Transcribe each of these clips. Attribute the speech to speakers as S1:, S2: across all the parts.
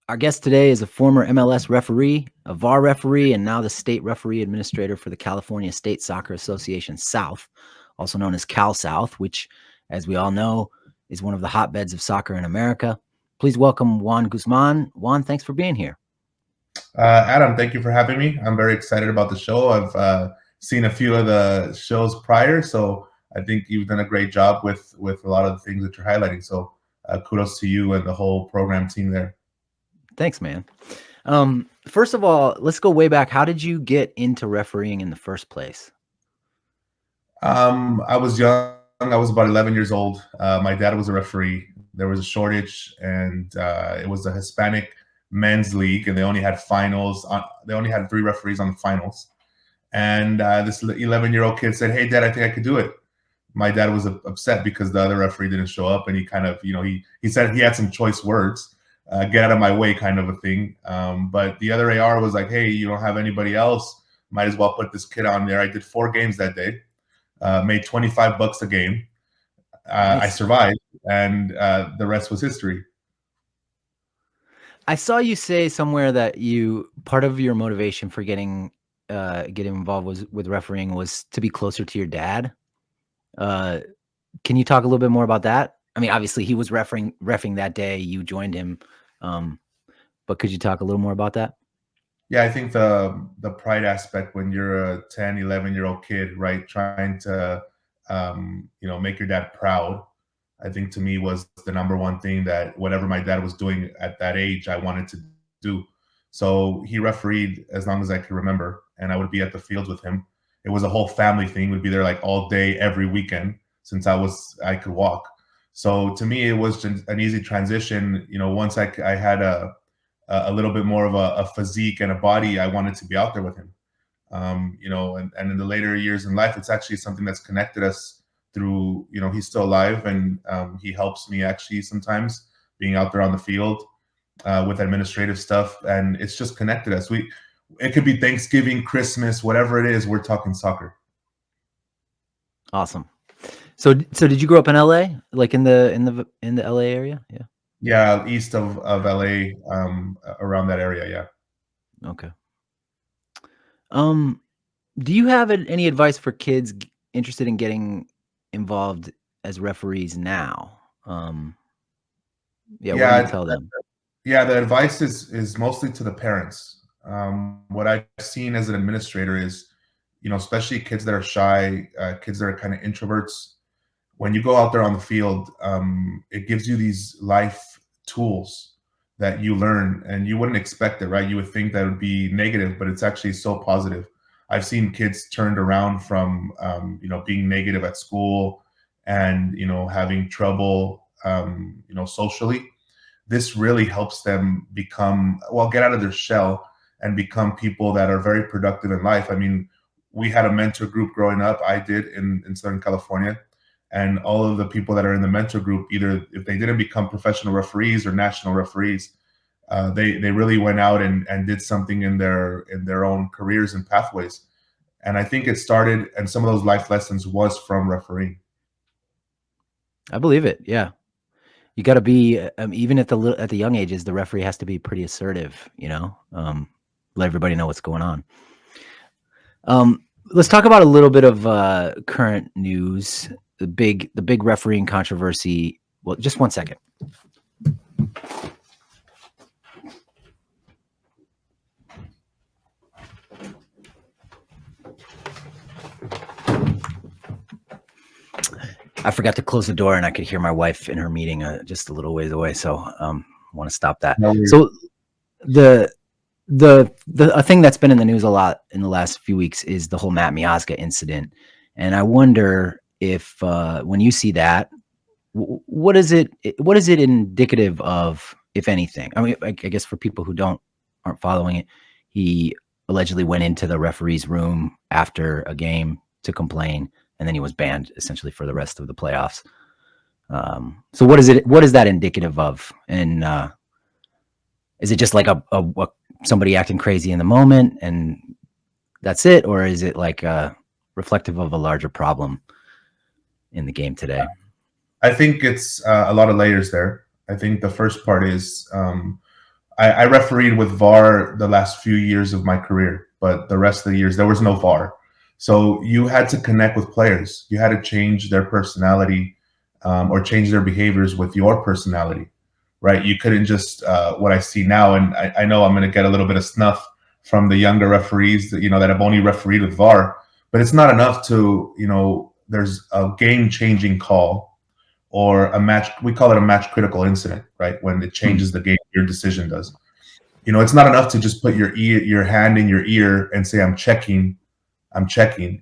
S1: Our guest today is a former MLS referee, a VAR referee, and now the state referee administrator for the California State Soccer Association South, also known as Cal South, which, as we all know, is one of the hotbeds of soccer in America. Please welcome Juan Guzman. Juan, thanks for being here.
S2: Adam, thank you for having me. I'm very excited about the show. I've seen a few of the shows prior, so I think you've done a great job with a lot of the things that you're highlighting. So kudos to you and the whole program team there.
S1: Thanks, man. First of all, let's go way back. How did you get into refereeing in the first place?
S2: I was young. I was about 11 years old. My dad was a referee. There was a shortage, and it was a Hispanic men's league, and they only had finals. They only had 3 referees on the finals. And this 11-year-old kid said, "Hey, Dad, I think I could do it." My dad was upset because the other referee didn't show up, and he kind of, he said he had some choice words. Get out of my way kind of a thing. But the other AR was like, "Hey, you don't have anybody else. Might as well put this kid on there." I did 4 games that day, made $25 a game. Nice. I survived, and the rest was history.
S1: I saw you say somewhere that part of your motivation for getting involved with refereeing was to be closer to your dad. Can you talk a little bit more about that? I mean, obviously he was reffing that day. You joined him, but could you talk a little more about that?
S2: Yeah, I think the pride aspect when you're a 10, 11-year-old kid, right, trying to make your dad proud, I think to me was the number one thing that whatever my dad was doing at that age, I wanted to do. So he refereed as long as I could remember, and I would be at the fields with him. It was a whole family thing. We'd be there like all day, every weekend, since I could walk. So to me, it was an easy transition. Once I had a little bit more of a physique and a body, I wanted to be out there with him. And in the later years in life, it's actually something that's connected us through, he's still alive, and he helps me actually sometimes being out there on the field with administrative stuff, and it's just connected us. It could be Thanksgiving, Christmas, whatever it is, we're talking soccer.
S1: Awesome. So did you grow up in LA, like in the LA area? Yeah.
S2: Yeah, east of LA, around that area. Yeah.
S1: Okay. Do you have any advice for kids interested in getting involved as referees now? What do you tell them?
S2: Yeah, the advice is mostly to the parents. What I've seen as an administrator is, especially kids that are shy, kids that are kind of introverts. When you go out there on the field, it gives you these life tools that you learn, and you wouldn't expect it, right? You would think that it would be negative, but it's actually so positive. I've seen kids turned around from, being negative at school and, having trouble, socially. This really helps them get out of their shell and become people that are very productive in life. I mean, we had a mentor group growing up. I did in Southern California. And all of the people that are in the mentor group, either if they didn't become professional referees or national referees, they really went out and did something in their own careers and pathways. And I think it started, and some of those life lessons was from refereeing.
S1: I believe it. Yeah. You got to be, even at the young ages, the referee has to be pretty assertive, let everybody know what's going on. Let's talk about a little bit of current news, the big refereeing controversy. Well, just one second. I forgot to close the door, and I could hear my wife in her meeting just a little ways away. So I want to stop that. So a thing that's been in the news a lot in the last few weeks is the whole Matt Miazga incident. And I wonder if when you see that, what is it indicative of, if anything? I mean, I guess for people who aren't following it, he allegedly went into the referee's room after a game to complain, and then he was banned essentially for the rest of the playoffs. So what is that indicative of? And is it just like a somebody acting crazy in the moment and that's it? Or is it like reflective of a larger problem in the game today?
S2: I think it's a lot of layers there. I think the first part is I refereed with VAR the last few years of my career, but the rest of the years there was no VAR. So you had to connect with players. You had to change their personality or change their behaviors with your personality, right? You couldn't just what I see now, and I know I'm going to get a little bit of snuff from the younger referees that that have only refereed with VAR, but it's not enough to there's a game-changing call or a match. We call it a match critical incident, right? When it
S1: Hmm.
S2: changes the game, your decision does. It's not enough to just put your hand in your ear and say I'm checking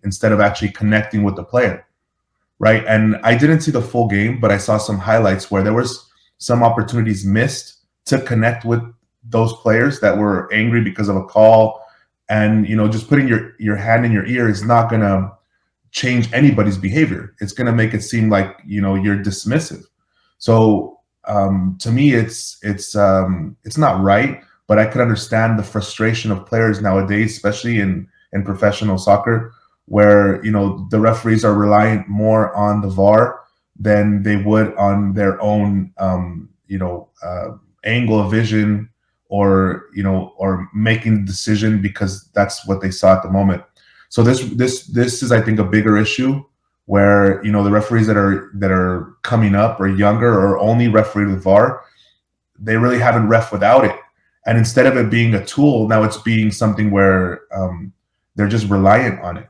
S2: instead of actually connecting with the player, right? And I didn't see the full game, but I saw some highlights where there was some opportunities missed to connect with those players that were angry because of a call. And just putting your hand in your ear is not gonna change anybody's behavior. It's gonna make it seem like you're dismissive. So to me, it's not right. But I could understand the frustration of players nowadays, especially in professional soccer, where the referees are reliant more on the VAR than they would on their own angle of vision, or making the decision because that's what they saw at the moment. So this is, I think, a bigger issue where the referees that are coming up or younger or only referee with VAR, they really haven't ref without it. And instead of it being a tool, now it's being something where they're just reliant on it.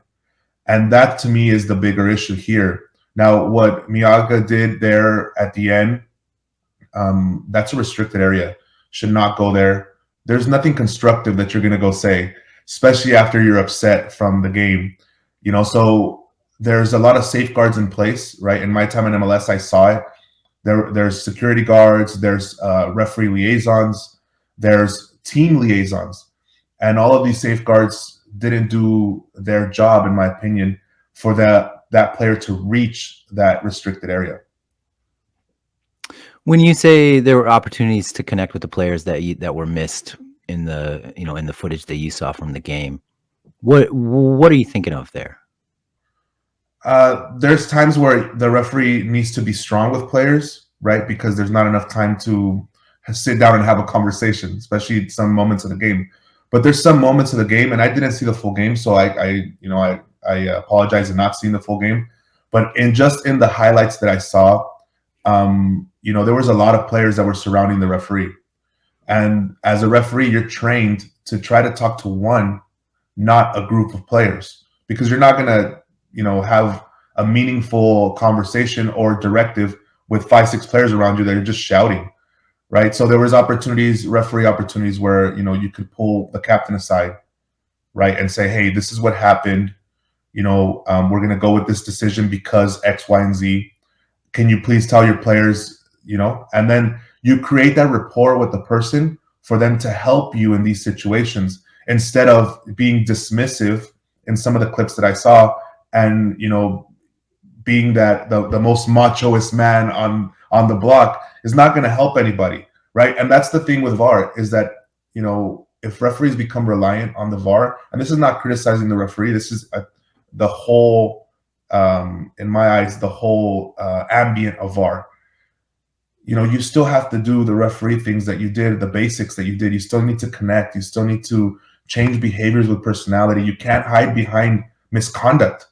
S2: And that to me is the bigger issue here. Now, what Miyaga did there at the end, that's a restricted area. Should not go there. There's nothing constructive that you're going to go say, especially after you're upset from the game. So there's a lot of safeguards in place, right? In my time in MLS, I saw it. There's security guards, there's referee liaisons, there's team liaisons, and all of these safeguards didn't do their job, in my opinion, for that player to reach that restricted area.
S1: When you say there were opportunities to connect with the players that were missed in the in the footage that you saw from the game, what are you thinking of there?
S2: There's times where the referee needs to be strong with players, right? Because there's not enough time to sit down and have a conversation, especially some moments of the game. But there's some moments of the game, and I didn't see the full game, so I apologize for not seeing the full game. But in the highlights that I saw, there was a lot of players that were surrounding the referee, and as a referee, you're trained to try to talk to one, not a group of players, because you're not gonna have a meaningful conversation or directive with 5, 6 players around you that are just shouting, right? So there was referee opportunities where you could pull the captain aside, right, and say, hey, this is what happened. We're gonna go with this decision because X, Y, and Z. Can you please tell your players, and then you create that rapport with the person for them to help you in these situations instead of being dismissive in some of the clips that I saw, and being that the most machoist man on the block is not going to help anybody, right? And that's the thing with VAR, is that if referees become reliant on the VAR, and this is not criticizing the referee, this is the whole in my eyes, the whole ambient of VAR. You still have to do the referee things that you did, the basics that you did. You still need to connect. You still need to change behaviors with personality. You can't hide behind misconduct,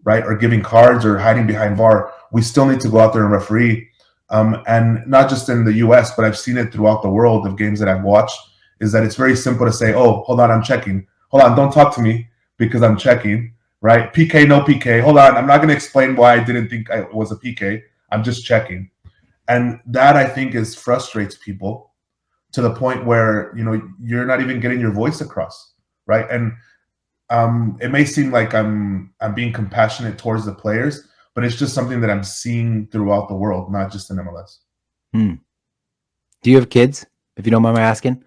S2: right? Or giving cards or hiding behind VAR. We still need to go out there and referee. And not just in the US, but I've seen it throughout the world of games that I've watched, is that it's very simple to say, oh, hold on, I'm checking. Hold on, don't talk to me because I'm checking, right? PK, no PK. Hold on, I'm not going to explain why I didn't think it was a PK. I'm just checking. And that, I think, frustrates people to the point where you're not even getting your voice across, right? And it may seem like I'm being compassionate towards the players, but it's just something that I'm seeing throughout the world, not just in MLS.
S1: Do you have kids, if you don't mind my asking?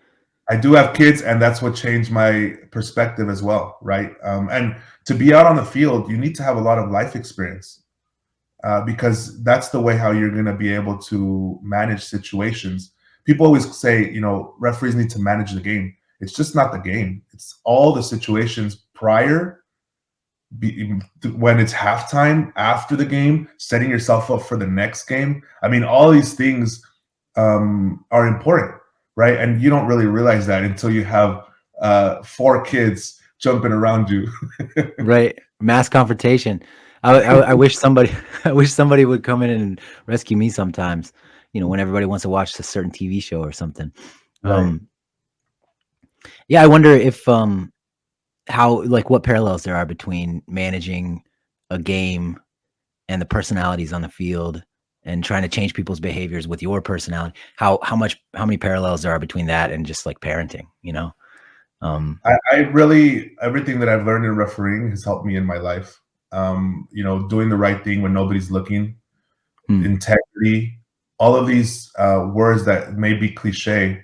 S2: I do have kids, and that's what changed my perspective as well, right? And to be out on the field, you need to have a lot of life experience. Because that's the way how you're going to be able to manage situations. People always say, referees need to manage the game. It's just not the game. It's all the situations prior, when it's halftime, after the game, setting yourself up for the next game. I mean, all these things are important. right? And you don't really realize that until you have 4 kids jumping around you.
S1: Right. Mass confrontation. I wish somebody I wish somebody would come in and rescue me sometimes, when everybody wants to watch a certain TV show or something.
S2: Right.
S1: Yeah, I wonder if how like what parallels there are between managing a game and the personalities on the field and trying to change people's behaviors with your personality. How many parallels there are between that and just like parenting? Um
S2: I really, everything that I've learned in refereeing has helped me in my life. Doing the right thing when nobody's looking,
S1: hmm,
S2: integrity, all of these words that may be cliche,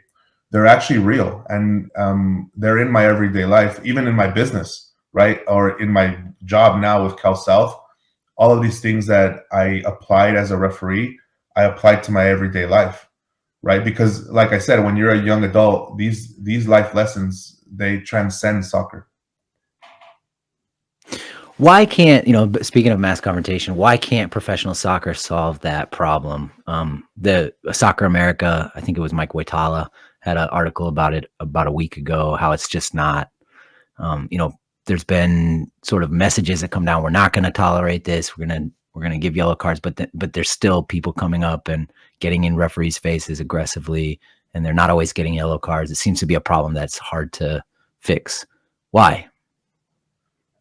S2: they're actually real, and they're in my everyday life, even in my business, right, or in my job now with Cal South. All of these things that I applied as a referee, I applied to my everyday life, right? Because, like I said, when you're a young adult, these life lessons, they transcend soccer.
S1: why can't, speaking of mass confrontation, why can't professional soccer solve that problem? The Soccer America, I think it was Mike Waitala, had an article about it about a week ago, how it's just not, um, you know, there's been sort of messages that come down. We're not going to tolerate this. We're gonna give yellow cards, but there's still people coming up and getting in referees' faces aggressively, and they're not always getting yellow cards. It seems to be a problem that's hard to fix. Why?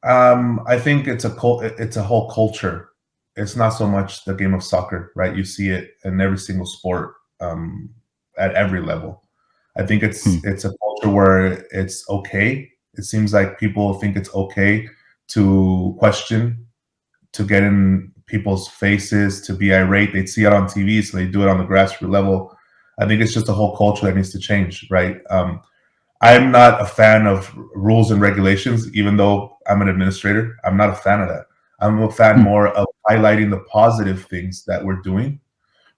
S2: I think it's a whole culture. It's not so much the game of soccer, right? You see it in every single sport, at every level. I think
S1: Hmm.
S2: it's a culture where it's okay. It seems like people think it's okay to question, to get in people's faces, to be irate. They see it on TV, so they do it on the grassroots level. I think it's just a whole culture that needs to change, right? I'm not a fan of rules and regulations, even though I'm an administrator. I'm not a fan of that. I'm a fan
S1: Hmm.
S2: more of highlighting the positive things that we're doing,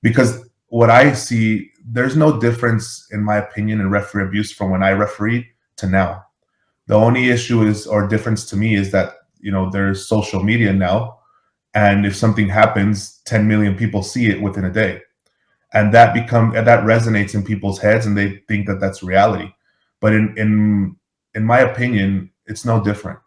S2: because what I see, there's no difference, in my opinion, in referee abuse from when I refereed to now. The only issue is, or difference to me, is that there's social media now, and if something happens, 10 million people see it within a day, and that resonates in people's heads, and they think that that's reality. But in my opinion, it's no different,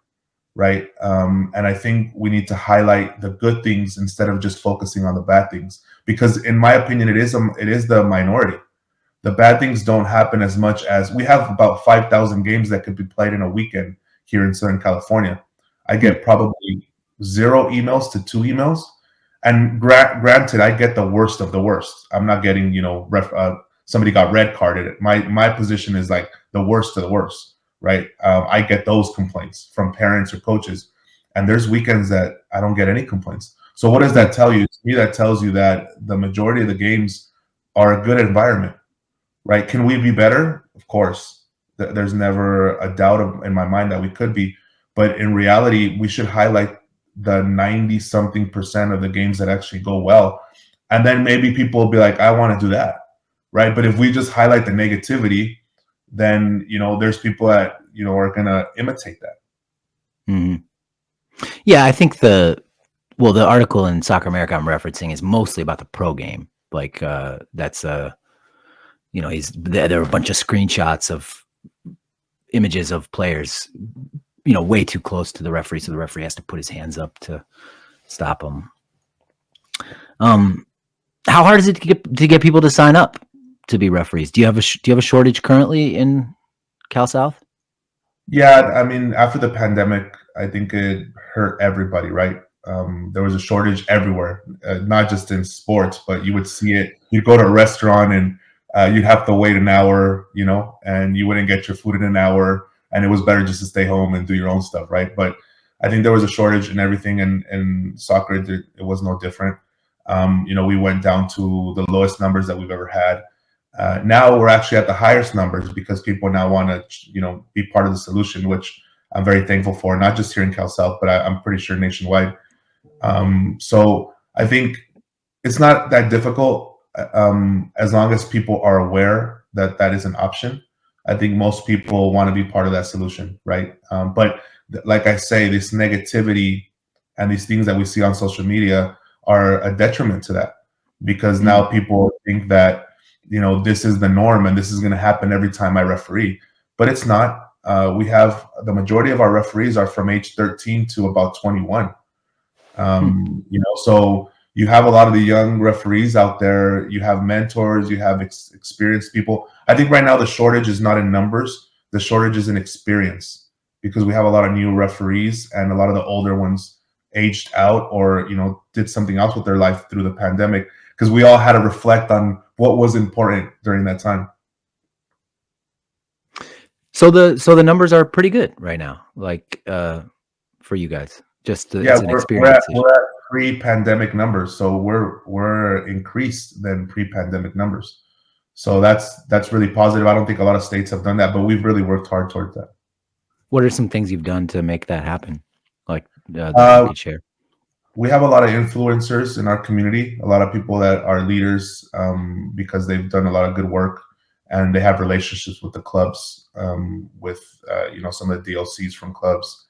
S2: right? And I think we need to highlight the good things instead of just focusing on the bad things, because in my opinion, it is the minority. The bad things don't happen as much, as we have about 5,000 games that could be played in a weekend here in Southern California. I
S1: Hmm.
S2: get probably 0 emails to 2 emails. And granted, I get the worst of the worst. I'm not getting, somebody got red carded. My position is like the worst of the worst, right? I get those complaints from parents or coaches. And there's weekends that I don't get any complaints. So what does
S1: Hmm.
S2: that tell you? To me, that tells you that the majority of the games are a good environment, right? Can we be better? Of course. There's never a doubt in my mind that we could be. But in reality, we should highlight the 90 something percent of the games that actually go well. And then maybe people will be like, I want to do that, right? But if we just highlight the negativity, then, there's people that, are going to imitate that.
S1: Hmm. Yeah, I think the article in Soccer America I'm referencing is mostly about the pro game. Like that's he's there are a bunch of screenshots of images of players, way too close to the referee, so the referee has to put his hands up to stop them. Um, how hard is it to get people to sign up to be referees? Do you have a shortage currently in Cal South?
S2: Yeah, I mean, after the pandemic, I think it hurt everybody, right? There was a shortage everywhere, not just in sports, but you would see it. You'd go to a restaurant and you'd have to wait an hour, and you wouldn't get your food in an hour, and it was better just to stay home and do your own stuff, right? But I think there was a shortage in everything, and in soccer, it was no different. We went down to the lowest numbers that we've ever had. Now we're actually at the highest numbers because people now want to, be part of the solution, which I'm very thankful for, not just here in Cal South, but I'm pretty sure nationwide. So I think it's not that difficult, as long as people are aware that that is an option. I think most people want to be part of that solution, right? But like I say, this negativity and these things that we see on social media are a detriment to that, because now
S1: Mm,
S2: people think that this is the norm and this is going to happen every time I referee. But it's not. We have the majority of our referees are from age 13 to about 21. So you have a lot of the young referees out there. You have mentors, you have experienced people. I think right now the shortage is not in numbers. The shortage is in experience, because we have a lot of new referees and a lot of the older ones aged out, or did something else with their life through the pandemic, because we all had to reflect on what was important during that time.
S1: So the numbers are pretty good right now, like for you guys. Just
S2: Yeah,
S1: it's an
S2: we're at
S1: experience issue.
S2: we're at pre-pandemic numbers, so we're increased than pre-pandemic numbers. So that's really positive. I don't think a lot of states have done that, but we've really worked hard towards that.
S1: What are some things you've done to make that happen? Like that you
S2: Uh,
S1: could share.
S2: we have a lot of influencers in our community, a lot of people that are leaders, because they've done a lot of good work and they have relationships with the clubs, with some of the DLCs from clubs,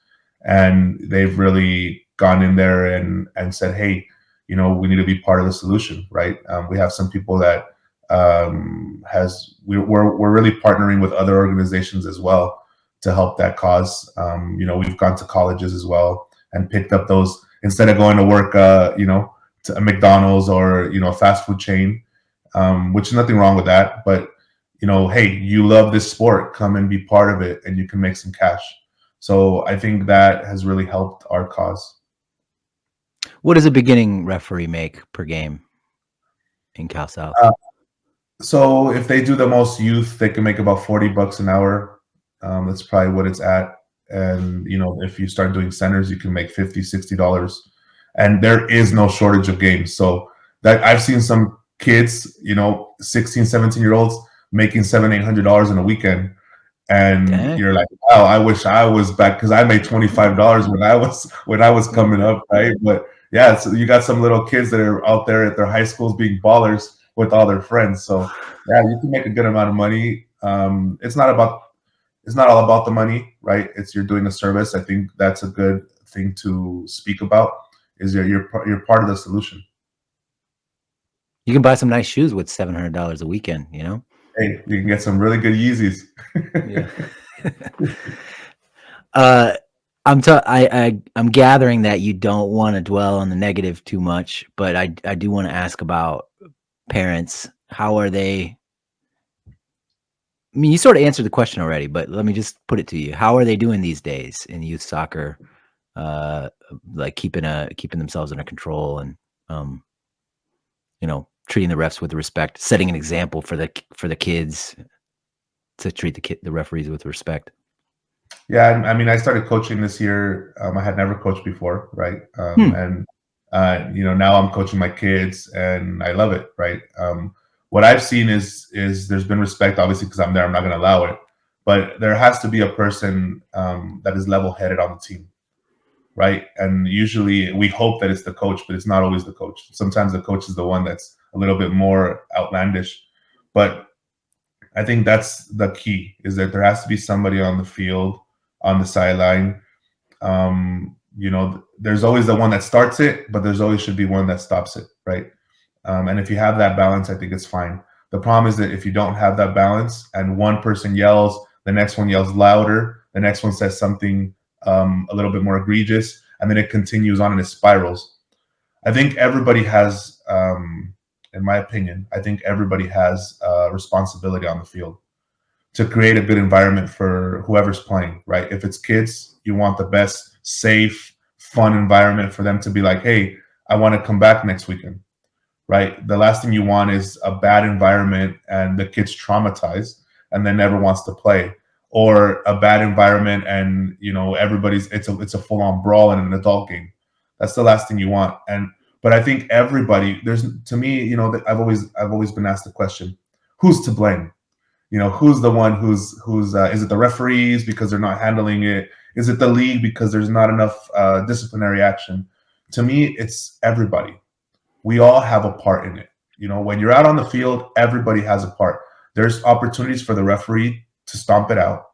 S2: and they've really gone in there and said, hey, we need to be part of the solution, right? We have some people that we're really partnering with other organizations as well to help that cause. We've gone to colleges as well and picked up those, instead of going to work, to a McDonald's or a fast food chain, which is nothing wrong with that. But hey, you love this sport, come and be part of it, and you can make some cash. So I think that has really helped our cause.
S1: What does a beginning referee make per game in Cal South?
S2: So if they do the most youth, they can make about $40 an hour. That's probably what it's at. And if you start doing centers, you can make $50, $60. And there is no shortage of games. So that I've seen some kids, 16, 17-year-olds making $700, $800 in a weekend. And
S1: Dang.
S2: you're like, wow, I wish I was back, because I made $25 when I was coming up, right? But yeah, so you got some little kids that are out there at their high schools being ballers with all their friends. So yeah, you can make a good amount of money. It's not all about the money, right? It's you're doing a service. I think that's a good thing to speak about. Is you're part of the solution.
S1: You can buy some nice shoes with $700 a weekend.
S2: Hey, you can get some really good Yeezys.
S1: Yeah. I'm gathering that you don't want to dwell on the negative too much, but I do want to ask about parents. How are they? I mean, you sort of answered the question already, but let me just put it to you. How are they doing these days in youth soccer? Like keeping themselves under control and um, treating the refs with respect, setting an example for the kids to treat the referees with respect.
S2: Yeah, I mean, I started coaching this year. I had never coached before, right? And now I'm coaching my kids, and I love it, right? What I've seen is there's been respect, obviously, because I'm there. I'm not going to allow it, but there has to be a person that is level-headed on the team, right? And usually we hope that it's the coach, but it's not always the coach. Sometimes the coach is the one that's a little bit more outlandish, but I think that's the key, is that there has to be somebody on the field, on the sideline. There's always the one that starts it, but there's always should be one that stops it, right? And if you have that balance, I think it's fine. The problem is that if you don't have that balance and one person yells, the next one yells louder, the next one says something a little bit more egregious, and then it continues on and it spirals. I think everybody has, in my opinion, I think everybody has a responsibility on the field to create a good environment for whoever's playing, right? If it's kids, you want the best, safe, fun environment for them to be like, hey, I want to come back next weekend, right? The last thing you want is a bad environment and the kid's traumatized and then never wants to play, or a bad environment and it's a full-on brawl in an adult game. That's the last thing you want. But I think everybody, to me, I've always been asked the question, who's to blame? Who's the one who's is it the referees because they're not handling it? Is it the league because there's not enough disciplinary action? To me, it's everybody. We all have a part in it. When you're out on the field, everybody has a part. There's opportunities for the referee to stomp it out.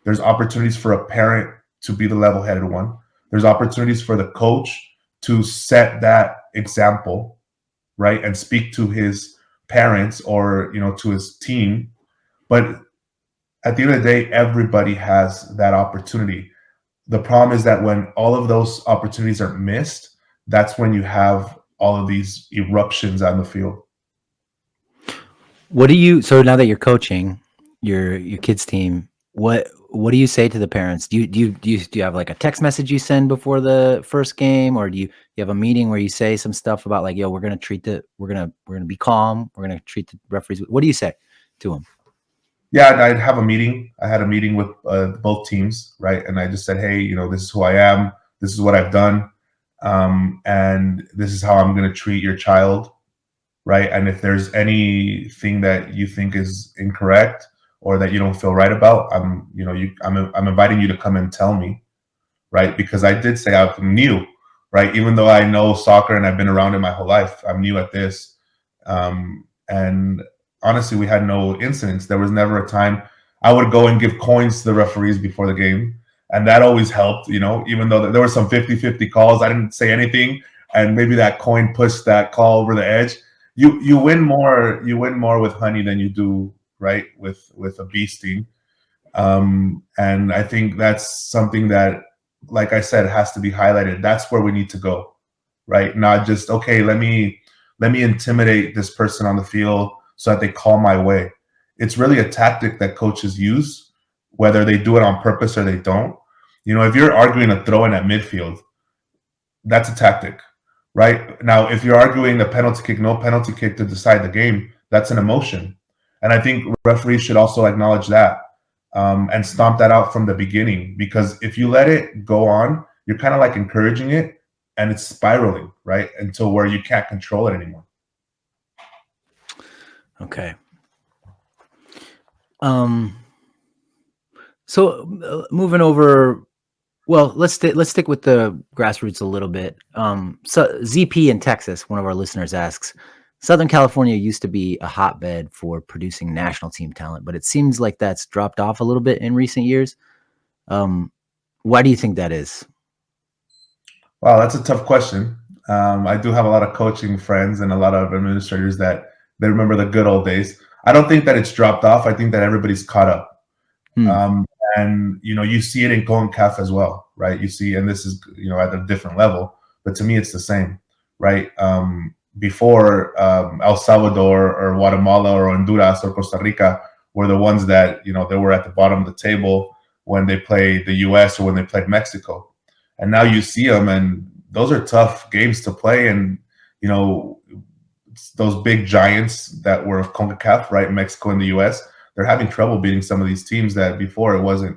S2: There's opportunities for a parent to be the level-headed one. There's opportunities for the coach to set that example, right, and speak to his parents or to his team. But at the end of the day, everybody has that opportunity. The problem is that when all of those opportunities are missed, that's when you have all of these eruptions on the field.
S1: What do you so now that you're coaching your kids team, what do you say to the parents? Do you have like a text message you send before the first game, or do you have a meeting where you say some stuff about like, yo, we're gonna be calm, we're gonna treat the referees. What do you say to them?
S2: Yeah, I'd have a meeting. I had a meeting with both teams, right? And I just said, hey, this is who I am. This is what I've done. And this is how I'm going to treat your child, right? And if there's anything that you think is incorrect or that you don't feel right about, I'm inviting you to come and tell me, right? Because I did say I'm new, right? Even though I know soccer and I've been around it my whole life, I'm new at this. And honestly, we had no incidents. There was never a time I would go and give coins to the referees before the game. And that always helped, even though there were some 50-50 calls. I didn't say anything. And maybe that coin pushed that call over the edge. You win more with honey than you do, right, with a bee sting. And I think that's something that, like I said, has to be highlighted. That's where we need to go, right? Not just, okay, let me intimidate this person on the field so that they call my way. It's really a tactic that coaches use, whether they do it on purpose or they don't. If you're arguing a throw in at midfield, that's a tactic, right? Now, if you're arguing a penalty kick, no penalty kick to decide the game, that's an emotion. And I think referees should also acknowledge that, and stomp that out from the beginning. Because if you let it go on, you're kind of like encouraging it, and it's spiraling, right? Until where you can't control it anymore.
S1: Okay. So moving over, well, let's stick with the grassroots a little bit. So ZP in Texas, one of our listeners asks, Southern California used to be a hotbed for producing national team talent, but it seems like that's dropped off a little bit in recent years. Why do you think that is?
S2: Wow, that's a tough question. I do have a lot of coaching friends and a lot of administrators that they remember the good old days. I don't think that it's dropped off. I think that everybody's caught up. Um, and you see it in CONCACAF as well, right? You see, and this is at a different level, but to me, it's the same, right? Before El Salvador or Guatemala or Honduras or Costa Rica were the ones that they were at the bottom of the table when they played the U.S. or when they played Mexico, and now you see them, and those are tough games to play, and you know those big giants that were of CONCACAF, right? Mexico and the U.S. They're having trouble beating some of these teams that before it wasn't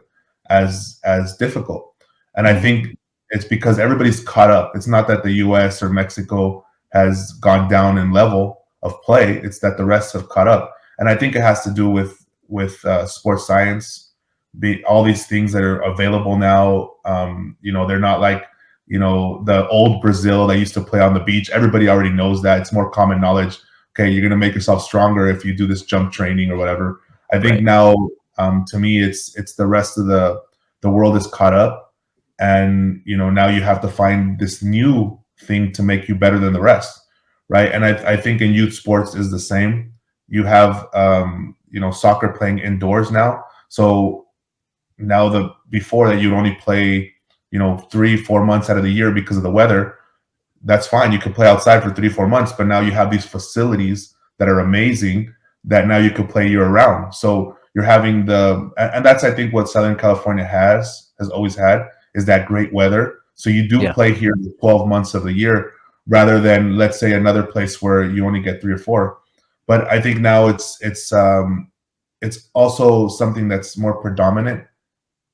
S2: as difficult. And I think it's because everybody's caught up. It's not that the U.S. or Mexico has gone down in level of play. It's that the rest have caught up. And I think it has to do with sports science, all these things that are available now. They're not like the old Brazil that used to play on the beach. Everybody already knows that. It's more common knowledge. Okay, you're going to make yourself stronger if you do this jump training or whatever. I think
S1: Right.
S2: now, to me, it's the rest of the world is caught up, and now you have to find this new thing to make you better than the rest, right? And I think in youth sports is the same. You have soccer playing indoors now, so now before that you'd only play 3-4 months out of the year because of the weather. That's fine. You can play outside for 3-4 months, but now you have these facilities that are amazing that now you can play year round. So you're having and that's, I think, what Southern California has always had, is that great weather. So you do
S1: Yeah.
S2: play here 12 months of the year rather than, let's say, another place where you only get 3 or 4. But I think now it's also something that's more predominant,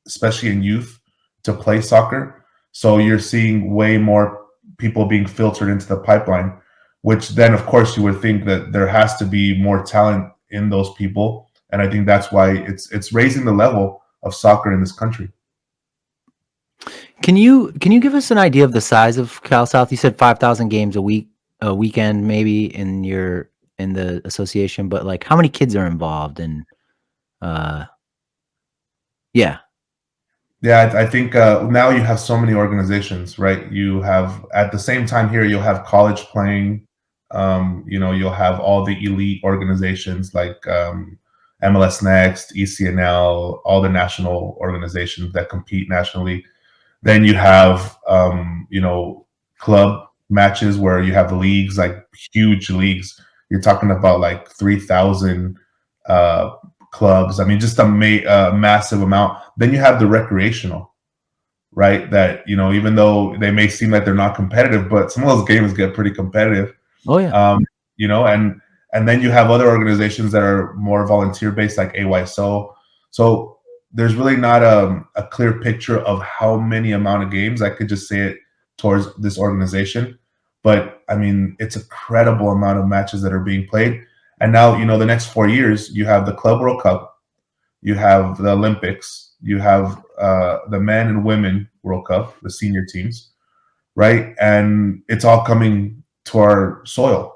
S2: especially in youth, to play soccer. So you're seeing way more people being filtered into the pipeline, which then, of course, you would think that there has to be more talent in those people. And I think that's why it's raising the level of soccer in this country.
S1: Can you give us an idea of the size of Cal South? You said 5,000 games a weekend, maybe in the association, but like how many kids are involved? And uh, yeah,
S2: Yeah, I think now you have so many organizations, right? You have, at the same time here, you'll have college playing. You'll have all the elite organizations like MLS Next, ECNL, all the national organizations that compete nationally. Then you have, club matches where you have leagues, like huge leagues. You're talking about like 3,000 uh, clubs. I mean, just a massive amount. Then you have the recreational, right? That, even though they may seem like they're not competitive, but some of those games get pretty competitive.
S1: Oh yeah.
S2: um, and then you have other organizations that are more volunteer based, like AYSO. So there's really not a clear picture of how many amount of games I could just say it towards this organization. But I mean, it's a credible amount of matches that are being played. And now, the next 4 years, you have the Club World Cup, you have the Olympics, you have the men and women World Cup, the senior teams, right? And it's all coming to our soil.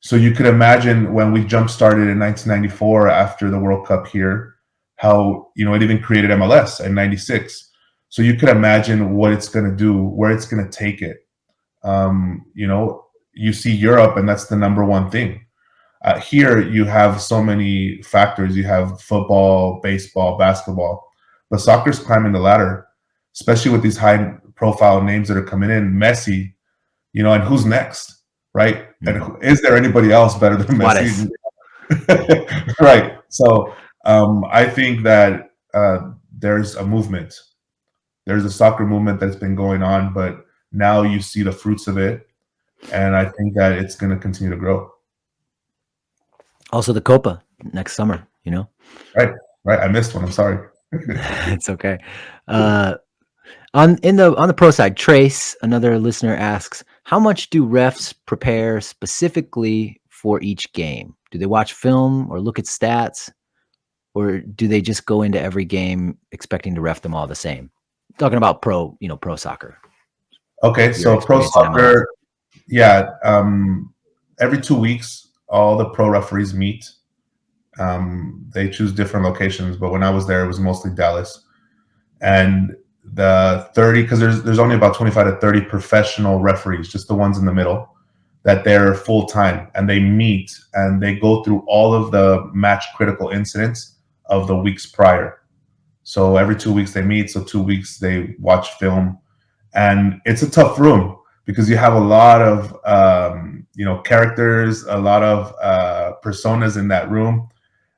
S2: So you could imagine when we jump started in 1994 after the World Cup here, how, it even created MLS in 96. So you could imagine what it's going to do, where it's going to take it. You see Europe, and that's the number one thing. Here, you have so many factors. You have football, baseball, basketball, but soccer's climbing the ladder, especially with these high profile names that are coming in. Messi, and who's next, right? And is there anybody else better than Messi? Right. So I think that there's a movement. There's a soccer movement that's been going on, but now you see the fruits of it, and I think that it's going to continue to grow.
S1: Also, the Copa next summer.
S2: Right. Right. I missed one. I'm sorry.
S1: It's okay. On the pro side, Trace, another listener, asks, how much do refs prepare specifically for each game? Do they watch film or look at stats, or do they just go into every game expecting to ref them all the same? Talking about pro soccer.
S2: Okay, so pro soccer, yeah. Every 2 weeks, all the pro referees meet. They choose different locations, but when I was there, it was mostly Dallas. And the 30, because there's only about 25 to 30 professional referees, just the ones in the middle, that they're full time, and they meet and they go through all of the match critical incidents of the weeks prior. So every 2 weeks they meet. So 2 weeks they watch film, and it's a tough room because you have a lot of characters, a lot of personas in that room,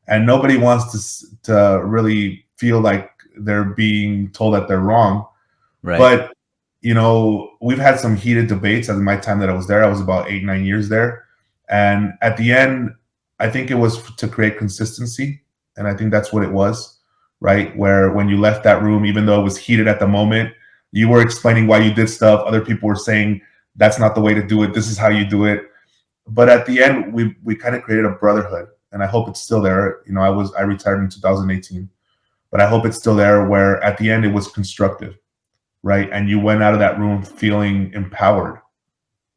S2: and nobody wants to really feel like they're being told that they're wrong.
S1: Right.
S2: But we've had some heated debates. In my time that I was there, I was about 8-9 years there, and at the end, I think it was to create consistency, and I think that's what it was, right? Where when you left that room, even though it was heated at the moment, you were explaining why you did stuff. Other people were saying that's not the way to do it. This is how you do it. But at the end, we kind of created a brotherhood, and I hope it's still there. I retired in 2018, but I hope it's still there. Where at the end it was constructive, right? And you went out of that room feeling empowered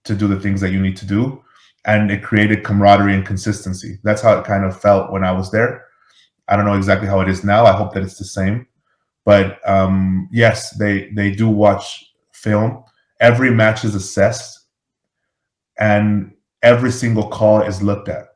S2: to do the things that you need to do, and it created camaraderie and consistency. That's how it kind of felt when I was there. I don't know exactly how it is now. I hope that it's the same. But yes, they do watch film. Every match is assessed, and every single call is looked at.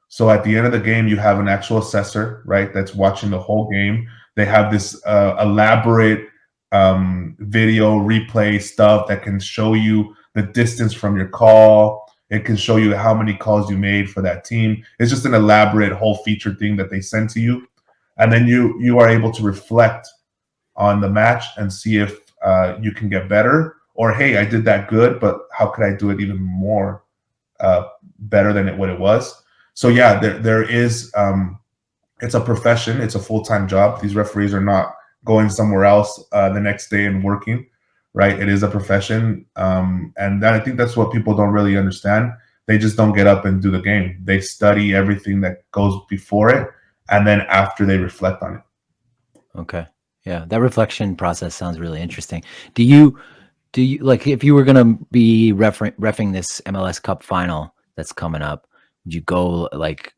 S2: So at the end of the game, you have an actual assessor, right, that's watching the whole game. They have this elaborate video replay stuff that can show you the distance from your call. It can show you how many calls you made for that team. It's just an elaborate whole feature thing that they send to you. And then you are able to reflect on the match and see if you can get better, or, hey, I did that good, but how could I do it even more better than what it was? So yeah, there is, it's a profession. It's a full-time job. These referees are not going somewhere else the next day and working, right? It is a profession. And I think that's what people don't really understand. They just don't get up and do the game. They study everything that goes before it, and then after they reflect on it.
S1: Okay. Yeah, that reflection process sounds really interesting. Do you like, if you were going to be reffing this MLS Cup final that's coming up, would you go like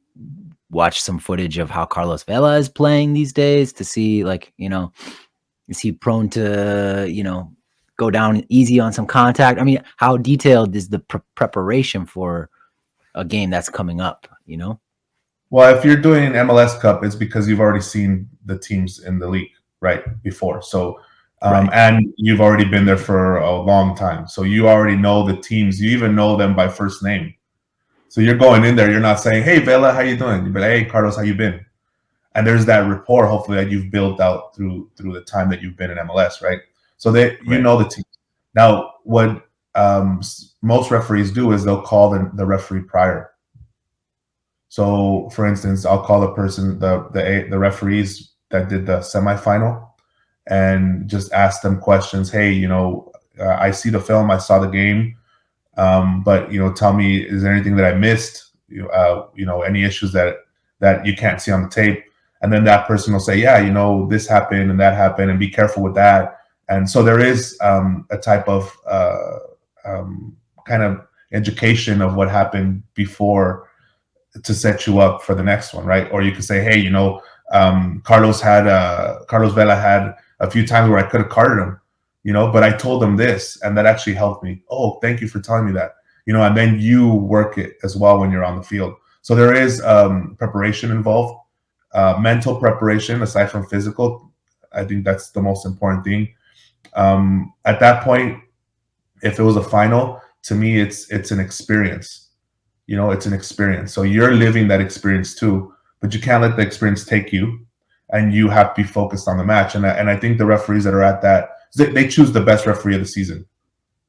S1: watch some footage of how Carlos Vela is playing these days to see, like, is he prone to, go down easy on some contact? I mean, how detailed is the preparation for a game that's coming up, you know?
S2: Well, if you're doing an MLS Cup, it's because you've already seen the teams in the league right before. So,
S1: Right.
S2: and you've already been there for a long time, so you already know the teams. You even know them by first name. So you're going in there. You're not saying, "Hey, Vela, how you doing?" You're like, "Hey, Carlos, how you been?" And there's that rapport, hopefully, that you've built out through the time that you've been in MLS, right? So that you
S1: Right.
S2: know the team. Now, what most referees do is they'll call the referee prior. So, for instance, I'll call the person, the referees that did the semifinal, and just ask them questions. Hey, I see the film, I saw the game, but tell me, is there anything that I missed? Any issues that you can't see on the tape? And then that person will say, yeah, this happened and that happened, and be careful with that. And so there is a type of kind of education of what happened before to set you up for the next one, right? Or you could say, hey, Carlos Vela had a few times where I could have carded him, but I told him this, and that actually helped me. Oh, thank you for telling me that, and then you work it as well when you're on the field. So there is preparation involved, mental preparation aside from physical. I think that's the most important thing. At that point, if it was a final, to me, it's an experience. It's an experience. So you're living that experience too, but you can't let the experience take you, and you have to be focused on the match. And I think the referees that are at that, they choose the best referee of the season,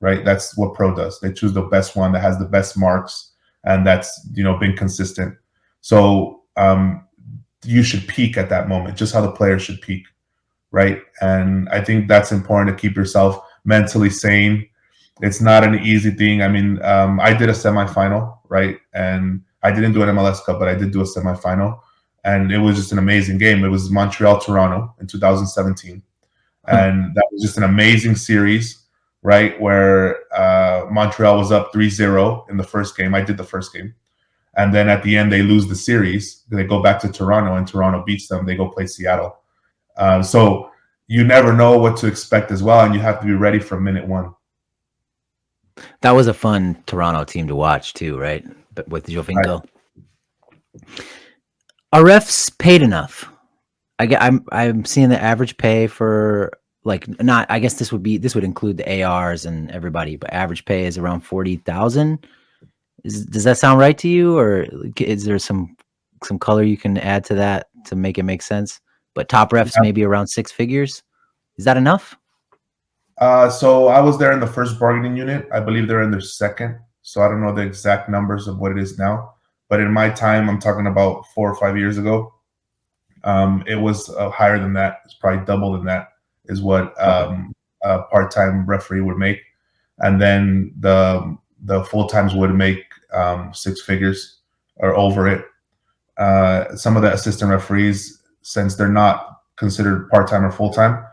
S2: right? That's what pro does. They choose the best one that has the best marks, and that's been consistent. So you should peak at that moment, just how the player should peak, right? And I think that's important to keep yourself mentally sane. It's not an easy thing. I mean, I did a semifinal, right? And I didn't do an MLS Cup, but I did do a semifinal. And it was just an amazing game. It was Montreal-Toronto in 2017.
S1: Huh.
S2: And that was just an amazing series, right? Where Montreal was up 3-0 in the first game. I did the first game. And then at the end, they lose the series. They go back to Toronto, and Toronto beats them. They go play Seattle. So you never know what to expect as well, and you have to be ready from minute one.
S1: That was a fun Toronto team to watch too, right? But with
S2: Right.
S1: Jovinko. Are refs paid enough? I'm seeing the average pay for like not. I guess this would include the ARs and everybody, but average pay is around 40,000. Does that sound right to you, or is there some color you can add to that to make it make sense? But top refs
S2: Yeah.
S1: maybe around 6 figures. Is that enough?
S2: So I was there in the first bargaining unit. I believe they're in their second. So I don't know the exact numbers of what it is now. But in my time, I'm talking about 4 or 5 years ago, it was higher than that. It's probably double than that is what
S1: Okay.
S2: a part-time referee would make. And then the full-times would make 6 figures or over it. Some of the assistant referees, since they're not considered part-time or full-time,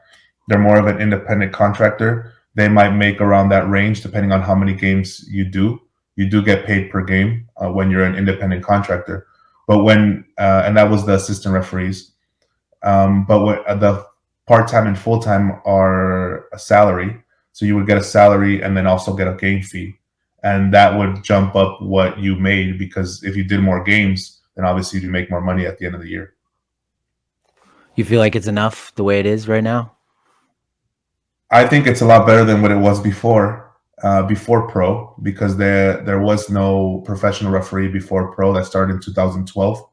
S2: they're more of an independent contractor. They might make around that range depending on how many games you do. You do get paid per game when you're an independent contractor. But and that was the assistant referees. But what the part-time and full-time are a salary. So you would get a salary and then also get a game fee. And that would jump up what you made, because if you did more games, then obviously you make more money at the end of the year.
S1: You feel like it's enough the way it is right now?
S2: I think it's a lot better than what it was before pro, because there was no professional referee before pro. That started in 2012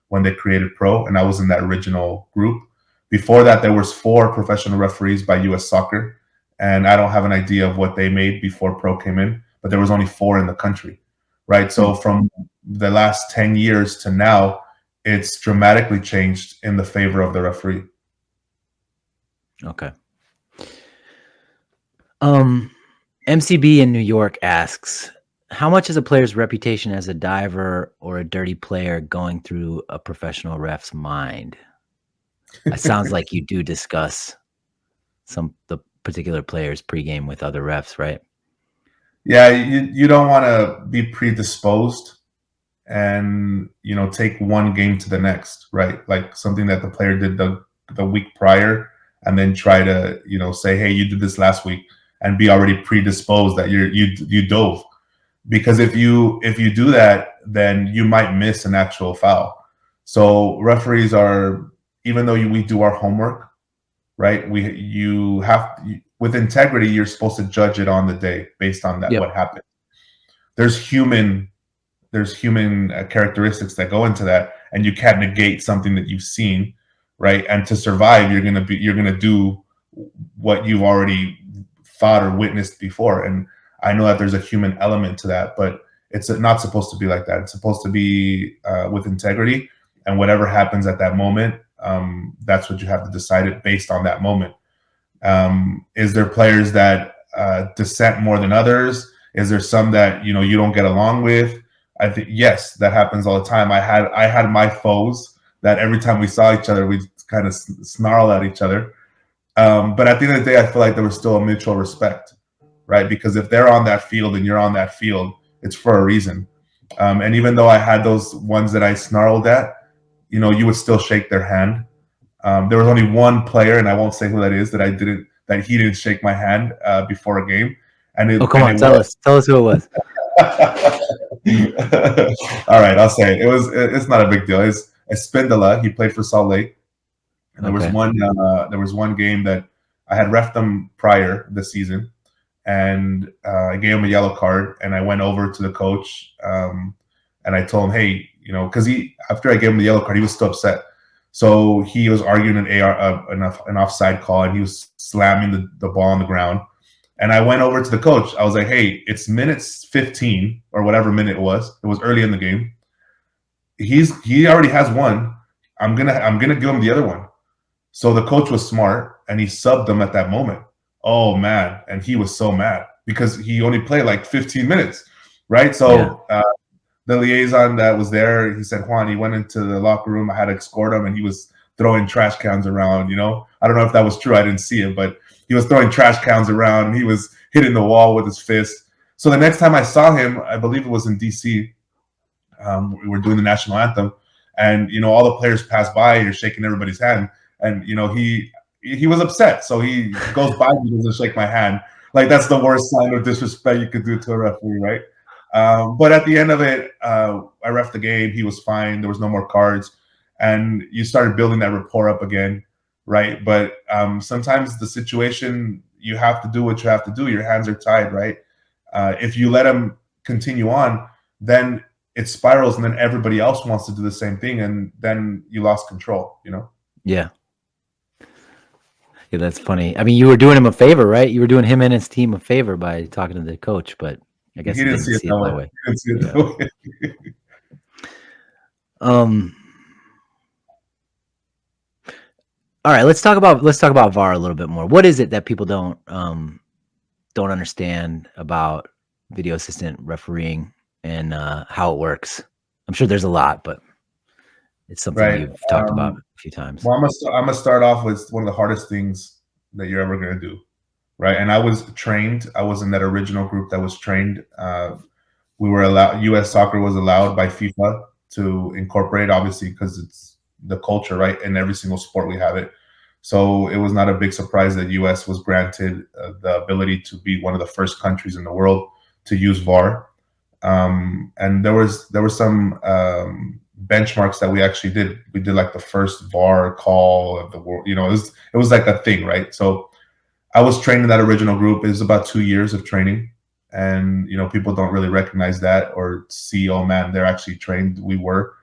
S2: when they created pro, and I was in that original group. Before that, there was 4 professional referees by U.S. Soccer, and I don't have an idea of what they made before pro came in, but there was only 4 in the country, right? So from the last 10 years to now, it's dramatically changed in the favor of the referee.
S1: Okay. MCB in New York asks, how much is a player's reputation as a diver or a dirty player going through a professional ref's mind? It sounds like you do discuss the particular players pregame with other refs, right?
S2: Yeah, you don't want to be predisposed and take one game to the next, right? Like something that the player did the week prior, and then try to say, hey, you did this last week, and be already predisposed that you dove. because if you do that, then you might miss an actual foul. So referees are, even though we do our homework, right? You have, with integrity, you're supposed to judge it on the day based on that,
S1: Yep.
S2: what happened. There's human characteristics that go into that, and you can't negate something that you've seen, right? And to survive, you're gonna do what you've already thought or witnessed before. And I know that there's a human element to that, but it's not supposed to be like that. It's supposed to be with integrity, and whatever happens at that moment, that's what you have to decide it based on that moment. Is there players that dissent more than others? Is there some that you don't get along with? I think yes, that happens all the time. I had my foes that every time we saw each other, we'd kind of snarl at each other. But at the end of the day, I feel like there was still a mutual respect, right? Because if they're on that field and you're on that field, it's for a reason. And even though I had those ones that I snarled at, you would still shake their hand. There was only one player, and I won't say who that is, that he didn't shake my hand before a game.
S1: Oh, come on, tell us who it was.
S2: All right, I'll say it. It's not a big deal. It's Spindola. He played for Salt Lake. And there was one game that I had reffed him prior this season, and I gave him a yellow card, and I went over to the coach, and I told him, hey, because after I gave him the yellow card, he was still upset. So he was arguing an offside call, and he was slamming the ball on the ground. And I went over to the coach. I was like, hey, it's minutes 15 or whatever minute it was. It was early in the game. He already has one. I'm gonna give him the other one. So the coach was smart, and he subbed him at that moment. Oh man, and he was so mad because he only played like 15 minutes, right? So the liaison that was there, he said, Juan, he went into the locker room. I had to escort him, and he was throwing trash cans around. I don't know if that was true. I didn't see it, but he was throwing trash cans around, and he was hitting the wall with his fist. So the next time I saw him, I believe it was in DC. We were doing the national anthem, and all the players passed by. You're shaking everybody's hand, and he was upset. So he goes by me, doesn't shake my hand. Like, that's the worst sign of disrespect you could do to a referee, right? But at the end of it, I reffed the game. He was fine. There was no more cards, and you started building that rapport up again, right? But sometimes the situation, you have to do what you have to do. Your hands are tied, right? If you let him continue on, then it spirals, and then everybody else wants to do the same thing, and then you lost control.
S1: Yeah. Yeah, that's funny. I mean, you were doing him a favor, right? You were doing him and his team a favor by talking to the coach, but I guess
S2: he didn't see it that way. He didn't see it that way.
S1: All right, let's talk about VAR a little bit more. What is it that people don't understand about video assistant refereeing and how it works? I'm sure there's a lot, but it's something you've talked about a few times.
S2: Well, I'm gonna start off with one of the hardest things that you're ever gonna do, right? And I was trained. I was in that original group that was trained. We were allowed. U.S. soccer was allowed by FIFA to incorporate, obviously, because it's the culture, right? In every single sport we have it. So it was not a big surprise that U.S. was granted the ability to be one of the first countries in the world to use VAR. And there was some benchmarks that we actually did. We did like the first VAR call of the world. It was like a thing, right? So I was trained in that original group. It was about 2 years of training, and people don't really recognize that or see, oh man, they're actually trained. We were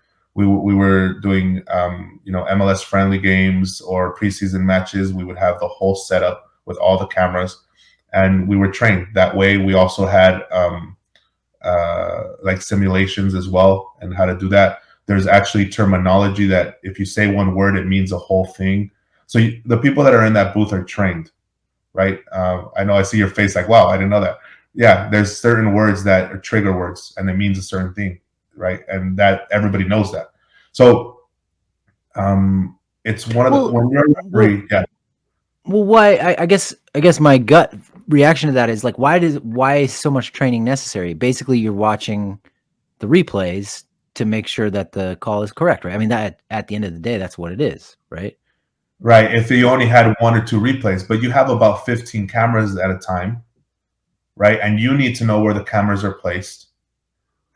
S2: doing MLS friendly games or preseason matches. We would have the whole setup with all the cameras, and we were trained that way. We also had like simulations as well, and how to do that. There's actually terminology that if you say one word, it means a whole thing. So the people that are in that booth are trained, right? I know I see your face like, wow, I didn't know that. Yeah, there's certain words that are trigger words, and it means a certain thing, right? And that everybody knows that. So it's one of the when you're a referee, yeah.
S1: Well, why? I guess my gut reaction to that is like, why is so much training necessary? Basically, you're watching the replays to make sure that the call is correct, right? I mean, that at the end of the day, that's what it is, right?
S2: Right. If you only had 1 or 2 replays, but you have about 15 cameras at a time, right? And you need to know where the cameras are placed.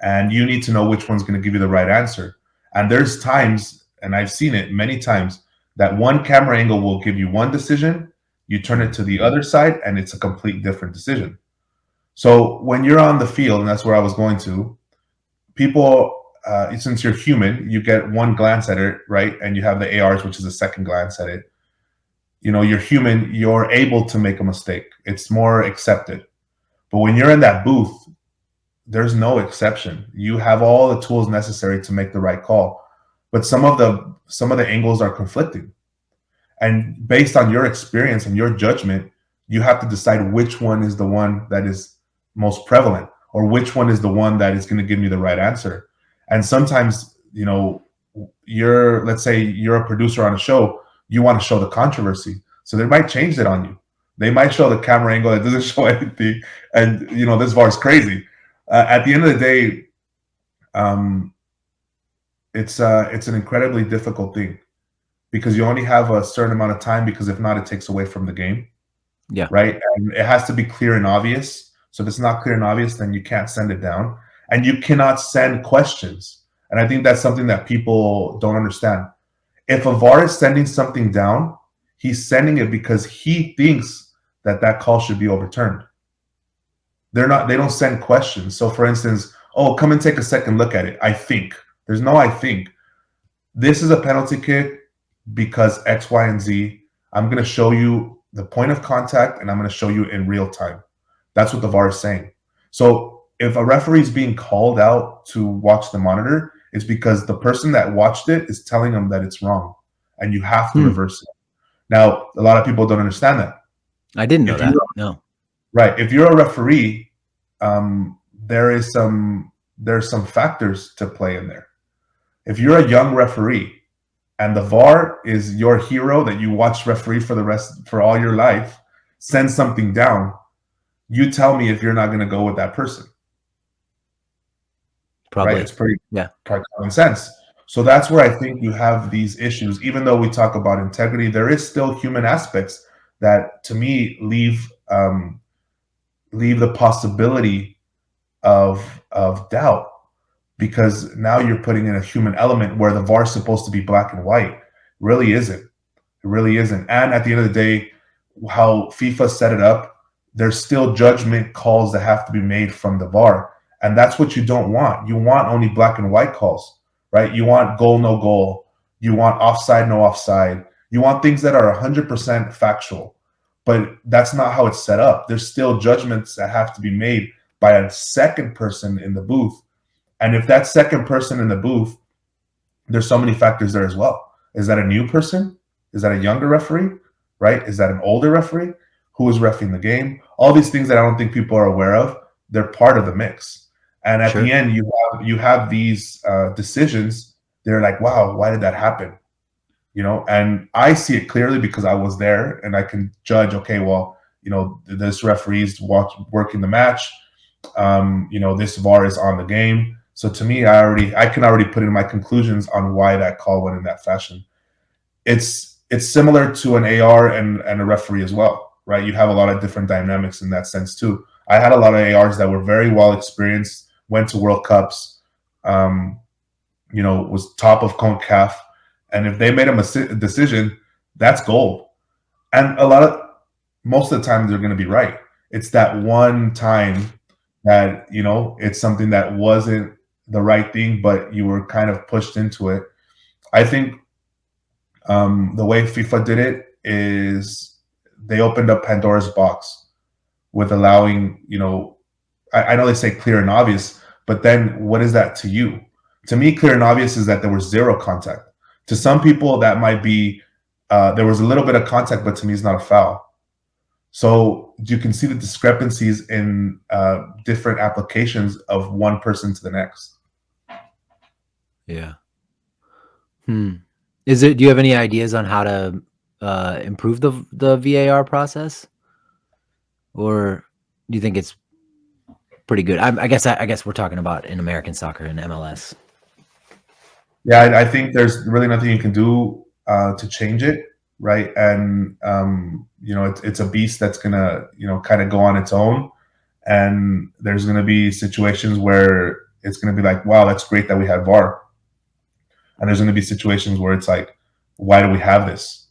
S2: and you need to know which one's going to give you the right answer. And there's times, and I've seen it many times, that one camera angle will give you one decision, you turn it to the other side, and it's a complete different decision. So when you're on the field, and that's where I was going to, people, since you're human, you get one glance at it, right? And you have the ARs, which is a second glance at it. You're human, you're able to make a mistake. It's more accepted. But when you're in that booth, there's no exception. You have all the tools necessary to make the right call. But some of the angles are conflicting. And based on your experience and your judgment, you have to decide which one is the one that is most prevalent, or which one is the one that is going to give me the right answer. And sometimes, let's say you're a producer on a show, you want to show the controversy. So they might change it on you. They might show the camera angle that doesn't show anything. And, this VAR is crazy. At the end of the day, it's an incredibly difficult thing, because you only have a certain amount of time, because if not, it takes away from the game.
S1: Yeah.
S2: Right. And it has to be clear and obvious. So if it's not clear and obvious, then you can't send it down, and you cannot send questions. And I think that's something that people don't understand. If a VAR is sending something down, he's sending it because he thinks that call should be overturned. They don't send questions. So for instance, oh, come and take a second look at it. I think. There's no I think. This is a penalty kick because X, Y, and Z. I'm going to show you the point of contact, and I'm going to show you in real time. That's what the VAR is saying. So if a referee is being called out to watch the monitor, it's because the person that watched it is telling them that it's wrong, and you have to reverse it. Now, a lot of people don't understand that.
S1: I didn't know that. No.
S2: Right. If you're a referee, there's some factors to play in there. If you're a young referee and the VAR is your hero that you watch referee for all your life, send something down, you tell me if you're not going to go with that person.
S1: Probably.
S2: Right? It's pretty common sense. So that's where I think you have these issues. Even though we talk about integrity, there is still human aspects that, to me, leave the possibility of doubt, because now you're putting in a human element where the VAR is supposed to be black and white. It really isn't. It really isn't. And at the end of the day, how FIFA set it up, there's still judgment calls that have to be made from the VAR. And that's what you don't want. You want only black and white calls, right? You want goal, no goal. You want offside, no offside. You want things that are 100% factual. But that's not how it's set up. There's still judgments that have to be made by a second person in the booth. And if that second person in the booth, there's so many factors there as well. Is that a new person? Is that a younger referee? Right? Is that an older referee? Who is reffing the game? All these things that I don't think people are aware of, they're part of the mix. And at the end, you have these decisions. They're like, wow, why did that happen? And I see it clearly because I was there, and I can judge, okay, well, this referee's working the match. This VAR is on the game. So to me, I can already put in my conclusions on why that call went in that fashion. It's similar to an AR and a referee as well, right? You have a lot of different dynamics in that sense too. I had a lot of ARs that were very well experienced, went to World Cups, was top of CONCACAF. And if they made a decision, that's gold. And most of the time, they're going to be right. It's that one time that, it's something that wasn't the right thing, but you were kind of pushed into it. I think the way FIFA did it is they opened up Pandora's box with allowing, I know they say clear and obvious, but then what is that to you? To me, clear and obvious is that there was zero contact. To some people, that might be there was a little bit of contact, but to me, it's not a foul. So you can see the discrepancies in different applications of one person to the next.
S1: Yeah. Do you have any ideas on how to improve the VAR process, or do you think it's pretty good? I guess we're talking about in American soccer and MLS.
S2: Yeah, I think there's really nothing you can do to change it, right? And it's a beast that's gonna kind of go on its own, and there's gonna be situations where it's going to be like, wow, that's great that we had VAR. And there's going to be situations where it's like, why do we have this?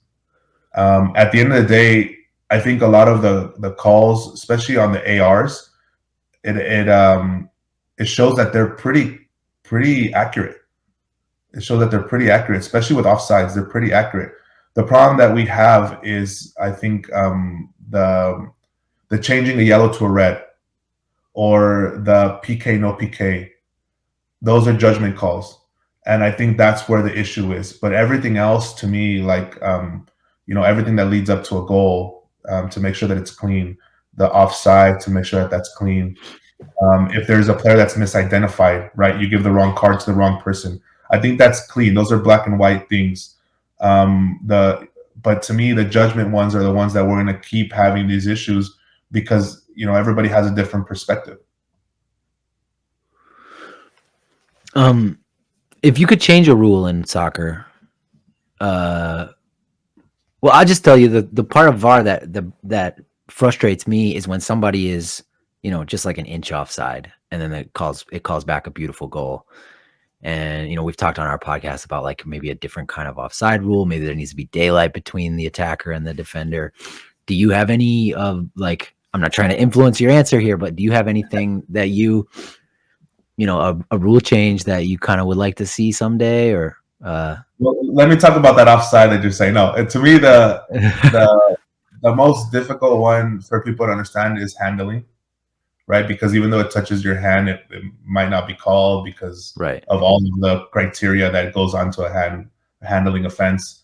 S2: At the end of the day, I think a lot of the calls, especially on the ARs, it shows that they're pretty accurate. It shows that they're pretty accurate, especially with offsides. They're pretty accurate. The problem that we have is, I think, the changing a yellow to a red, or the PK no PK. Those are judgment calls, and I think that's where the issue is. But everything else, to me, like everything that leads up to a goal, to make sure that it's clean, the offside to make sure that that's clean. If there's a player that's misidentified, right, you give the wrong card to the wrong person. I think that's clean. Those are black and white things. But to me, the judgment ones are the ones that we're going to keep having these issues, because everybody has a different perspective.
S1: If you could change a rule in soccer, well, I'll just tell you the part of VAR that frustrates me is when somebody is, just like an inch offside, and then it calls back a beautiful goal. And we've talked on our podcast about like maybe a different kind of offside rule. Maybe there needs to be daylight between the attacker and the defender. Do you have any of like? I'm not trying to influence your answer here, but do you have anything that a rule change that you kind of would like to see someday? Or
S2: well, let me talk about that offside that you're saying. No, to me, the most difficult one for people to understand is handling, right? Because even though it touches your hand, it might not be called because
S1: right.
S2: of all of the criteria that goes onto a handling offense.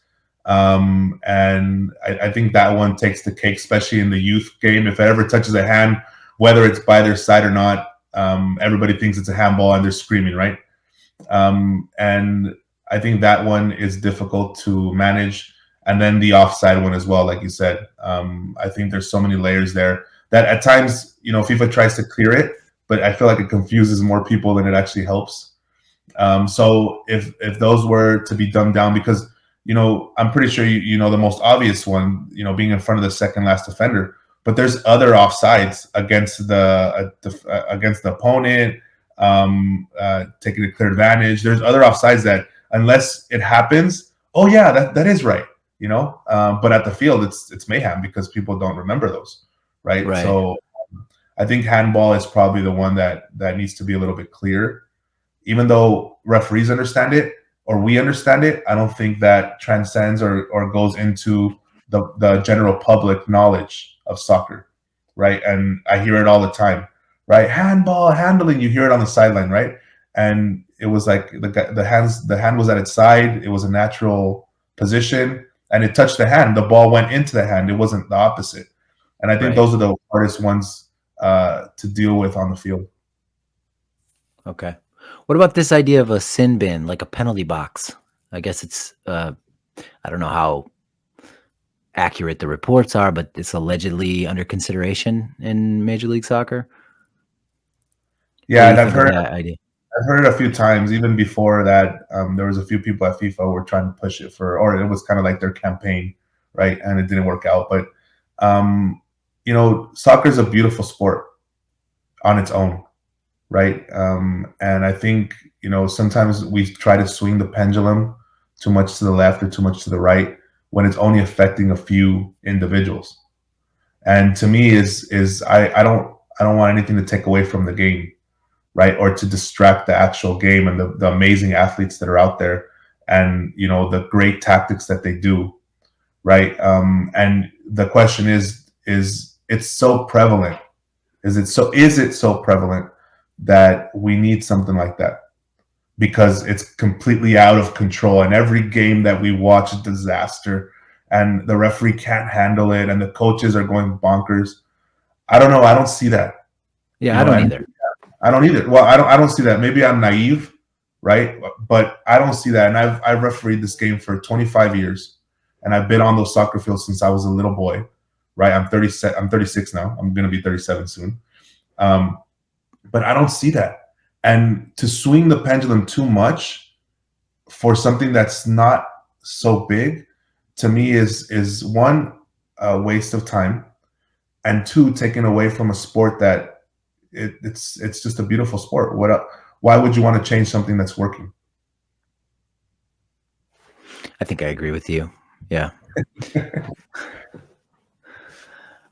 S2: And I think that one takes the cake, especially in the youth game. If it ever touches a hand, whether it's by their side or not, everybody thinks it's a handball and they're screaming, right? And I think that one is difficult to manage. And then the offside one as well, like you said. I think there's so many layers there that at times, FIFA tries to clear it, but I feel like it confuses more people than it actually helps. So if those were to be dumbed down, because I'm pretty sure you know the most obvious one, being in front of the second last defender. But there's other offsides against the opponent, taking a clear advantage. There's other offsides that, unless it happens, oh yeah, that is right, But at the field, it's mayhem because people don't remember those, right? So I think handball is probably the one that needs to be a little bit clearer. Even though referees understand it, or we understand it, I don't think that transcends or goes into the general public knowledge of soccer, right? And I hear it all the time, right? Handball, handling, you hear it on the sideline, right? And it was like the hand was at its side, it was a natural position, and it touched the hand. The ball went into the hand, it wasn't the opposite. And I think those are the hardest ones to deal with on the field.
S1: Okay. What about this idea of a sin bin, like a penalty box? I guess it's, I don't know how accurate the reports are, but it's allegedly under consideration in Major League Soccer.
S2: Yeah, and I've heard it a few times. Even before that, there was a few people at FIFA who were trying to push it or it was kind of like their campaign, right? And it didn't work out. But, soccer is a beautiful sport on its own. Right. And I think, sometimes we try to swing the pendulum too much to the left or too much to the right when it's only affecting a few individuals. And to me I don't want anything to take away from the game, right? Or to distract the actual game and the amazing athletes that are out there and, the great tactics that they do. Right. And the question is it's so prevalent. Is it so prevalent that we need something like that? Because it's completely out of control, and every game that we watch is disaster, and the referee can't handle it, and the coaches are going bonkers. I don't know. I don't see that.
S1: Yeah, I don't either.
S2: I don't either. Well, I don't see that. Maybe I'm naive, right? But I don't see that. And I've refereed this game for 25 years, and I've been on those soccer fields since I was a little boy, right? I'm 36 now. I'm going to be 37 soon. But I don't see that. And to swing the pendulum too much for something that's not so big, to me is one, a waste of time, and two, taken away from a sport that it's just a beautiful sport. why would you want to change something that's working?
S1: I think I agree with you. Yeah.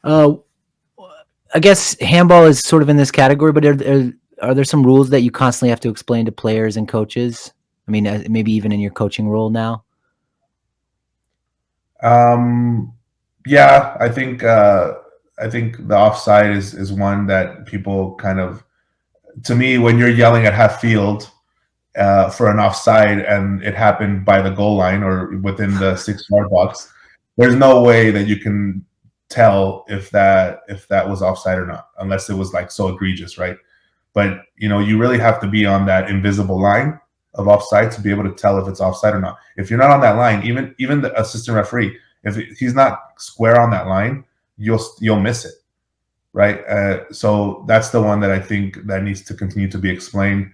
S1: I guess handball is sort of in this category, but are there some rules that you constantly have to explain to players and coaches? I mean, maybe even in your coaching role now.
S2: Yeah, I think the offside is one that people kind of, to me, when you're yelling at half field for an offside and it happened by the goal line or within the 6 yard box, there's no way that you can tell if that was offside or not, unless it was like so egregious, right? But you really have to be on that invisible line of offside to be able to tell if it's offside or not. If you're not on that line, even the assistant referee, if he's not square on that line, you'll miss it, right? So that's the one that I think that needs to continue to be explained.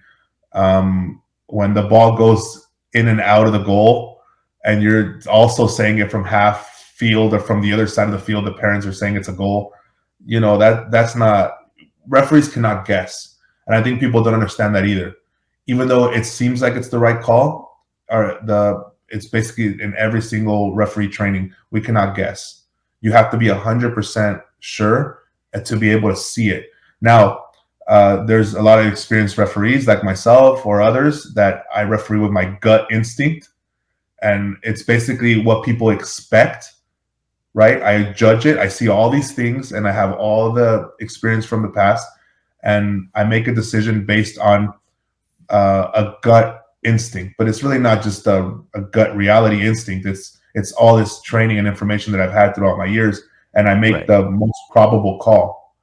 S2: When the ball goes in and out of the goal, and you're also saying it from half field or from the other side of the field, the parents are saying it's a goal. That's not. Referees cannot guess, and I think people don't understand that either. Even though it seems like it's the right call, it's basically in every single referee training, we cannot guess. You have to be 100% sure to be able to see it. Now, there's a lot of experienced referees like myself or others that I referee with my gut instinct, and it's basically what people expect, right? I judge it, I see all these things, and I have all the experience from the past, and I make a decision based on a gut instinct. But it's really not just a gut reality instinct. It's all this training and information that I've had throughout my years, and I make the most probable call.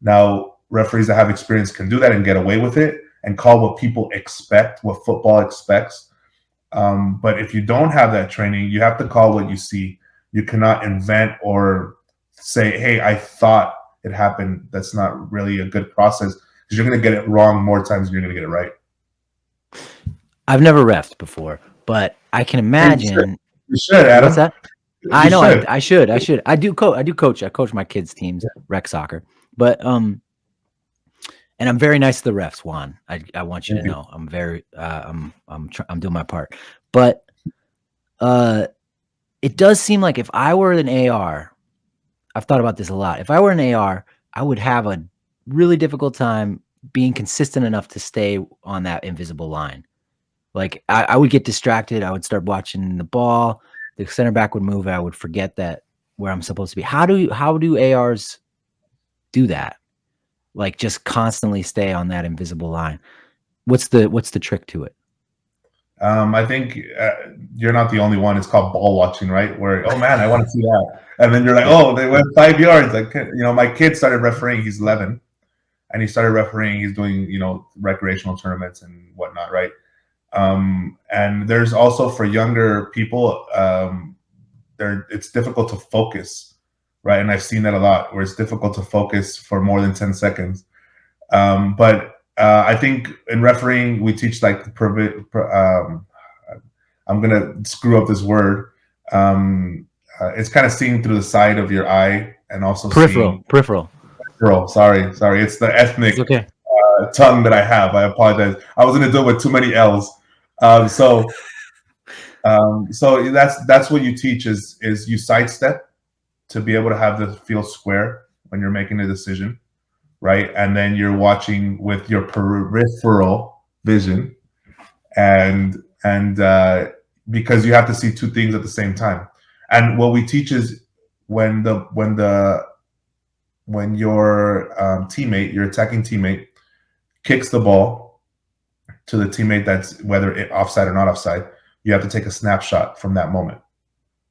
S2: Now, referees that have experience can do that and get away with it and call what people expect, what football expects. But if you don't have that training, you have to call what you see. You cannot invent or say, hey, I thought it happened. That's not really a good process, because you're going to get it wrong more times than you're going to get it right.
S1: I've never refed before, but I can imagine.
S2: You should, Adam.
S1: What's that? I know. I should. I do coach. I coach my kids' teams, rec soccer. But and I'm very nice to the refs, Juan. I want you to know I'm very I'm doing my part. But it does seem like if I were an AR, I've thought about this a lot. If I were an AR, I would have a really difficult time being consistent enough to stay on that invisible line. Like I would get distracted. I would start watching the ball. The center back would move. I would forget that where I'm supposed to be. How do ARs do that? Like just constantly stay on that invisible line. What's the trick to it?
S2: I think you're not the only one. It's called ball watching, right? Where, oh man, I want to see that, and then you're like, oh, they went 5 yards. Like, my kid started refereeing. He's 11, and he started refereeing. He's doing recreational tournaments and whatnot, right? And there's also, for younger people, it's difficult to focus, right? And I've seen that a lot, where it's difficult to focus for more than 10 seconds. But I think in refereeing, we teach like I'm gonna screw up this word. It's kind of seeing through the side of your eye, and also
S1: peripheral.
S2: Sorry, it's the ethnic tongue that I have. I apologize. I was gonna do it with too many L's. So that's what you teach is you sidestep to be able to have the field square when you're making a decision, right? And then you're watching with your peripheral vision, and because you have to see two things at the same time. And what we teach is when your teammate, your attacking teammate, kicks the ball to the teammate that's whether it offside or not offside, you have to take a snapshot from that moment,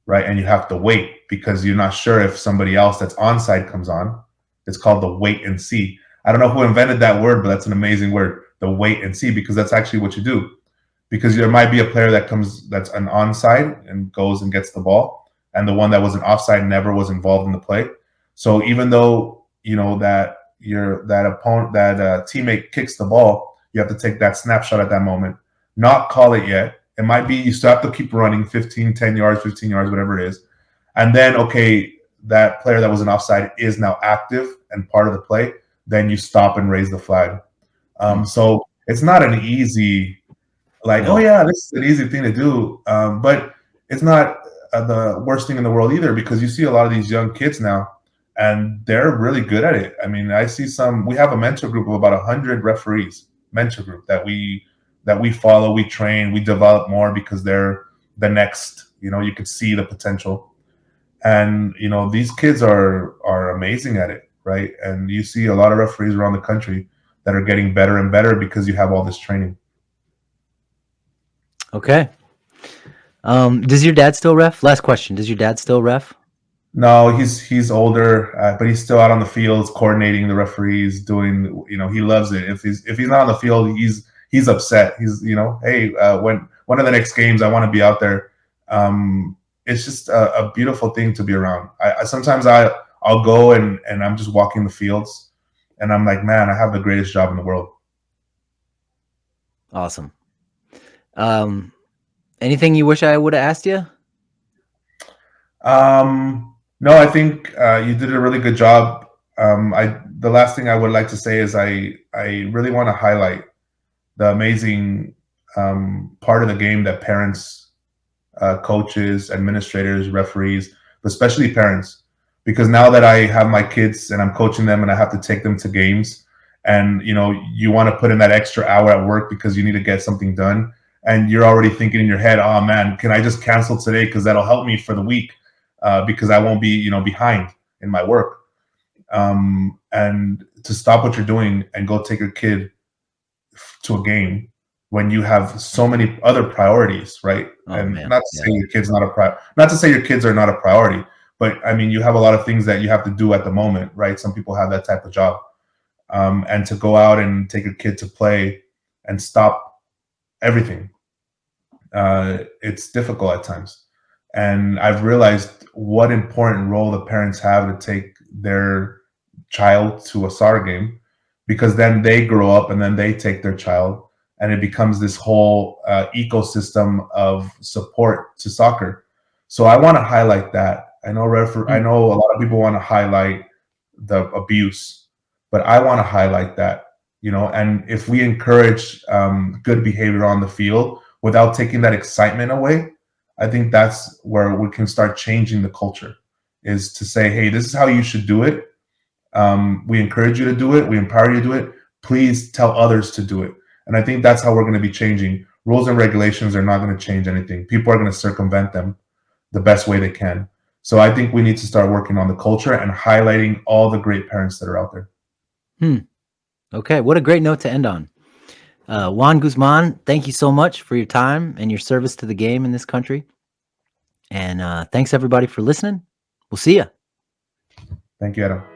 S2: right? And you have to wait, because you're not sure if somebody else that's onside comes on. It's called the wait and see. I don't know who invented that word, but that's an amazing word, the wait and see, because that's actually what you do. Because there might be a player that's an onside and goes and gets the ball, and the one that was an offside never was involved in the play. So even though that teammate kicks the ball, you have to take that snapshot at that moment, not call it yet. It might be you still have to keep running 10 yards, 15 yards, whatever it is. And then, okay, that player that was an offside is now active and part of the play. Then you stop and raise the flag. So it's not an easy, like, oh
S1: No.
S2: yeah, this is an easy thing to do. But it's not the worst thing in the world either, because you see a lot of these young kids now, and they're really good at it. I mean, I see some. We have a mentor group of about 100 referees, mentor group that we follow, we train, we develop more because they're the next. You know, you could see the potential, and you know these kids are amazing at it, right? And you see a lot of referees around the country that are getting better and better because you have all this training.
S1: Okay. Does your dad still ref? Last question. Does your dad still ref?
S2: No, he's older, but he's still out on the fields, coordinating the referees, doing, you know, he loves it. If he's not on the field, he's upset. He's, you know, hey, when one of the next games, I want to be out there. It's just a beautiful thing to be around. I sometimes I'll go and I'm just walking the fields, and I'm like, man, I have the greatest job in the world.
S1: Awesome. Anything you wish I would have asked you?
S2: No, I think you did a really good job. I The last thing I would like to say is I really want to highlight the amazing part of the game that parents, coaches, administrators, referees, but especially parents, because now that I have my kids and I'm coaching them and I have to take them to games, and you know you want to put in that extra hour at work because you need to get something done, and you're already thinking in your head, oh man, can I just cancel today because that'll help me for the week, because I won't be, you know, behind in my work. And to stop what you're doing and go take your kid to a game when you have so many other priorities, right?
S1: Oh
S2: And
S1: man.
S2: not to
S1: Yeah.
S2: say your kids not not to say your kids are not a priority, but I mean you have a lot of things that you have to do at the moment, right? Some people have that type of job, and to go out and take your kid to play and stop everything, it's difficult at times. And I've realized what important role the parents have to take their child to a soccer game, because then they grow up and then they take their child, and it becomes this whole ecosystem of support to soccer. So I want to highlight that. I
S1: Hmm.
S2: know a lot of people want to highlight the abuse, but I want to highlight that, you know. And if we encourage good behavior on the field without taking that excitement away, I think that's where we can start changing the culture. Is to say, hey, this is how you should do it. We encourage you to do it. We empower you to do it. Please tell others to do it. And I think that's how we're going to be changing. Rules and regulations are not going to change anything. People are going to circumvent them the best way they can. So I think we need to start working on the culture and highlighting all the great parents that are out there.
S1: Hmm. Okay. What a great note to end on. Juan Guzman, thank you so much for your time and your service to the game in this country. And thanks everybody for listening. We'll see you.
S2: Thank you, Adam.